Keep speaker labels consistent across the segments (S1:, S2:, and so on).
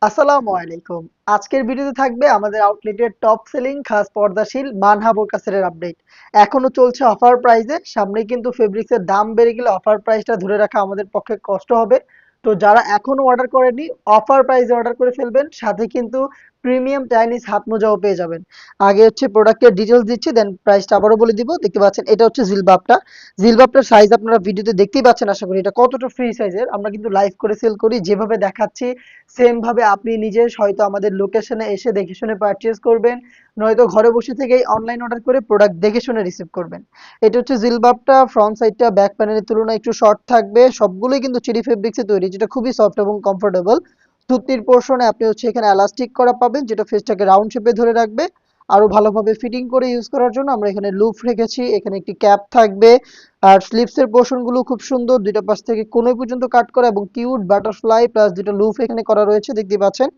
S1: আসসালামু আলাইকুম। আজকের ভিডিওতে থাকবে আমাদের আউটলেটের টপ সেলিং খাস পর্দাশীল মানহা বোরকাসের আপডেট। এখনো চলছে অফার প্রাইসে। সামনে কিন্তু ফেব্রিক্সের দাম বেড়ে গেলে অফার প্রাইসটা ধরে রাখা আমাদের পক্ষে কষ্ট হবে। তো যারা এখনো অর্ডার করেনি অফার প্রাইসে অর্ডার করে ফেলবেন। সাথে কিন্তু প্রিমিয়াম চাইনিজ হাত মোজাও পেয়ে যাবেন। আগে হচ্ছে প্রোডাক্টের ডিটেলস দিচ্ছি, দেন প্রাইসটা আবারও বলে দিব। দেখতে পাচ্ছেন এটা হচ্ছে জিলবাবটা। জিলবাবটার সাইজ আপনারা ভিডিওতে দেখতেই পাচ্ছেন, আশা করি এটা কতটা ফ্রি সাইজের। আমরা কিন্তু লাইভ করে সেল করি, যেভাবে দেখাচ্ছি সেম ভাবে আপনি নিজে হয়তো আমাদের লোকেশনে এসে দেখে শুনে পারচেজ করবেন, নয়তো ঘরে বসে থেকেই অনলাইন অর্ডার করে প্রোডাক্ট দেখে শুনে রিসিভ করবেন। এটা হচ্ছে জিলবাবটা। ফ্রন্ট সাইডটা ব্যাক প্যানেলের তুলনায় একটু শর্ট থাকবে। সবগুলোই কিন্তু চেরি ফেব্রিক্সে তৈরি, যেটা খুবই সফট এবং কমফোর্টেবল। সুতির পোর্শনে আপনি হচ্ছে এখানে এলাস্টিক করা পাবেন, যেটা ফেসটাকে রাউন্ড শেপে ধরে রাখবে। আরো ভালোভাবে ফিটিং করে ইউজ করার জন্য আমরা এখানে লুপ রেখেছি। এখানে একটি ক্যাপ থাকবে। আর স্লিভসের পোর্শন গুলো খুব সুন্দর, দুইটা পাশ থেকে কোণে পর্যন্ত কাট করা এবং কিউট বাটারফ্লাই প্লাস দুটো লুপ এখানে করা রয়েছে, দেখতে পাচ্ছেন।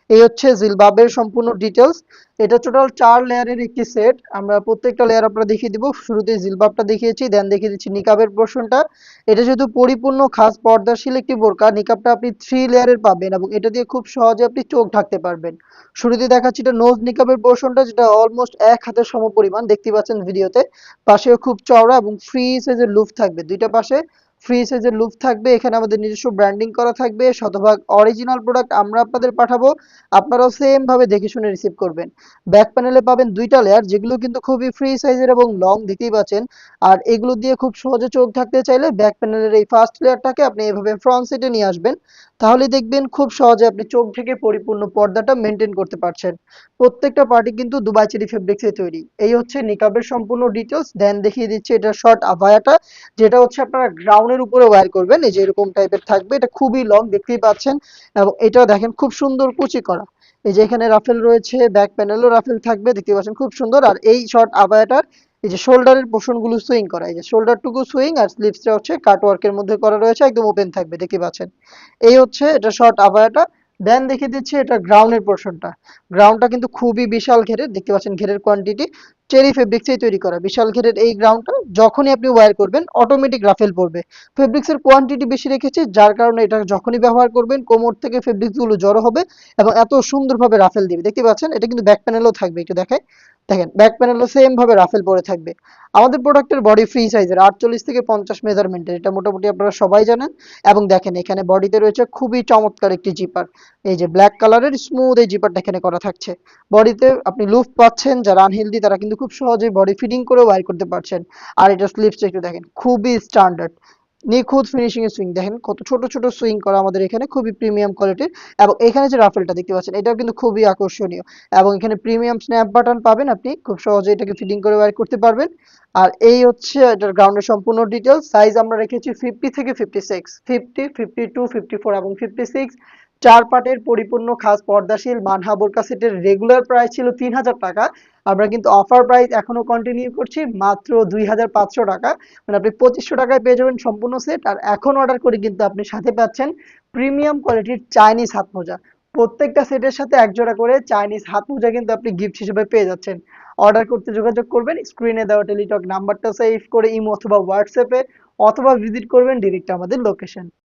S1: এই হচ্ছে জিলবাবের সম্পূর্ণ ডিটেলস। এটা টোটাল 4 লেয়ারের একটি সেট। আমরা প্রত্যেকটা লেয়ার আপনারা দেখিয়ে দিব। শুরুতে জিলবাবটা দেখিয়েছি, দেন দেখিয়ে দিচ্ছি নিকাবের পোর্শনটা। এটা যেহেতু পরিপূর্ণ খাস পর্দাশীল একটি বোরকা, নিকাবটা আপনি 3 লেয়ারের পাবেন এবং এটা দিয়ে খুব সহজে আপনি চোখ ঢাকতে পারবেন। শুরুতে দেখাচ্ছি এটা নোজ নিকাবের পোর্শনটা, যেটা অলমোস্ট এক হাতের সমপরিমাণ, দেখতে পাচ্ছেন ভিডিওতে। পাশেও খুব চওড়া এবং ফ্রি সাইজের লুফ থাকবে, দুইটা পাশে ফ্রি সাইজের লুফ থাকবে। এখানে আমাদের নিজস্ব ব্র্যান্ডিং করা থাকবে। শতভাগ অরিজিনাল প্রোডাক্ট আমরা আপনাদের পাঠাবো, আপনারাও সেম ভাবে দেখে শুনে রিসিভ করবেন। ব্যাক প্যানেলে পাবেন দুইটা লেয়ার, যেগুলো কিন্তু খুবই ফ্রি সাইজের এবং লং, দেখতেই পাচ্ছেন। আর এগুলো দিয়ে খুব সহজে চোখ ঢাকতে চাইলে ব্যাক প্যানেলের এই ফার্স্ট লেয়ারটাকে আপনি এভাবে ফ্রন্ট সাইডে নিয়ে আসবেন। তাহলে দেখবেন খুব সহজে আপনি চোখ ঢেকে পরিপূর্ণ পর্দাটা মেনটেন করতে পারছেন। প্রত্যেকটা পার্টি কিন্তু দুবাই চেরি ফেব্রিক্সে তৈরি। এই হচ্ছে নিকাবের সম্পূর্ণ ডিটেলস। দেন দেখিয়ে দিচ্ছি এটা শর্ট আভায়াটা, যেটা হচ্ছে আপনারা গ্রাউন্ডের উপরে ওয়্যার করবেন। এই যে এরকম টাইপের থাকবে, এটা খুবই লং, দেখতেই পাচ্ছেন। এবং এটাও দেখেন খুব সুন্দর কুচি করা। এই যে এখানে রাফেল রয়েছে, ব্যাক প্যানেলও রাফেল থাকবে, দেখতে পাচ্ছেন খুব সুন্দর। আর এই শর্ট আভায়াটার এই যে শোল্ডারের পোর্শন গুলো সুইং করা, এই যে শোল্ডারটুকু সুইং, আর স্লিভসটা হচ্ছে কাট ওয়ার্কের মধ্যে করা রয়েছে, একদম ওপেন থাকবে, দেখতে পাচ্ছেন। এই হচ্ছে এটা শর্ট আভায়াটা। দেন দেখিয়ে দিচ্ছি এটা গ্রাউন্ডের পোর্শনটা। গ্রাউন্ডটা কিন্তু খুবই বিশাল ঘেরের, দেখতে পাচ্ছেন ঘেরের কোয়ান্টিটি। চেরি ফেব্রিক্সেই তৈরি করা বিশাল ঘেরের এই গ্রাউন্ডটা যখনই আপনি ওয়্যার করবেন অটোমেটিক রাফেল পড়বে। ফেব্রিক্সের কোয়ান্টিটি বেশি রেখেছি, যার কারণে এটা যখনই ব্যবহার করবেন কোমর থেকে ফেব্রিক্স গুলো জড়ো হবে এবং এত সুন্দরভাবে রাফেল দিবে, দেখতে পাচ্ছেন। এটা কিন্তু ব্যাক প্যানেলও থাকবে, একটু দেখায়। দেখেন ব্যাক প্যানেলও সেম ভাবে রাফেল পরে থাকবে। আমাদের প্রোডাক্টের বডি ফ্রি সাইজের 48 থেকে 50 মেজারমেন্টের, এটা মোটামুটি আপনারা সবাই জানেন। এবং দেখেন এখানে বডিতে রয়েছে খুবই চমৎকার একটি জিপার। এই যে ব্ল্যাক কালারের স্মুথ এই জিপারটা এখানে করা থাকছে। বডিতে আপনি লুফ পাচ্ছেন, যারা আনহেলদি তারা কিন্তু খুব সহজেই বডি ফিটিং করে ওয়্যার করতে পারছেন। আর এটা স্লিভসটা একটু দেখেন, খুবই স্ট্যান্ডার্ড নিখুঁত ফিনিশিং এর সুইং, দেখেন কত ছোট ছোট সুইং করা আমাদের এখানে, খুবই প্রিমিয়াম কোয়ালিটির। এবং এখানে যে রাফেলটা দেখতে পাচ্ছেন, এটাও কিন্তু খুবই আকর্ষণীয়। এবং এখানে প্রিমিয়াম স্ন্যাপ বাটন পাবেন, আপনি খুব সহজে এটাকে ফিটিং করে ওয়্যার করতে পারবেন। আর এই হচ্ছে এটার গ্রাউন্ডের সম্পূর্ণ ডিটেলস। সাইজ আমরা রেখেছি 50 থেকে 56, 50, 52, 54 এবং 56। 4 পার্টের পরিপূর্ণ খাস পর্দাশীল মানহা বোরকা সেটের রেগুলার প্রাইস ছিল 3000 টাকা। আমরা কিন্তু অফার প্রাইস এখনো কন্টিনিউ করছি মাত্র 2500 টাকা। মানে আপনি 2500 টাকায় পেয়ে যাবেন সম্পূর্ণ সেট। আর এখন অর্ডার করে কিন্তু আপনি সাথে পাচ্ছেন প্রিমিয়াম কোয়ালিটির চাইনিজ হাত মোজা। প্রত্যেকটা সেটের সাথে এক জোড়া করে চাইনিজ হাত মোজা কিন্তু আপনি গিফট হিসেবে পেয়ে যাচ্ছেন। অর্ডার করতে যোগাযোগ করবেন স্ক্রিনে দেওয়া টেলিটক নাম্বারটা সেভ করে ইমো অথবা হোয়াটসঅ্যাপে, অথবা ভিজিট করবেন ডিরেক্ট আমাদের লোকেশন।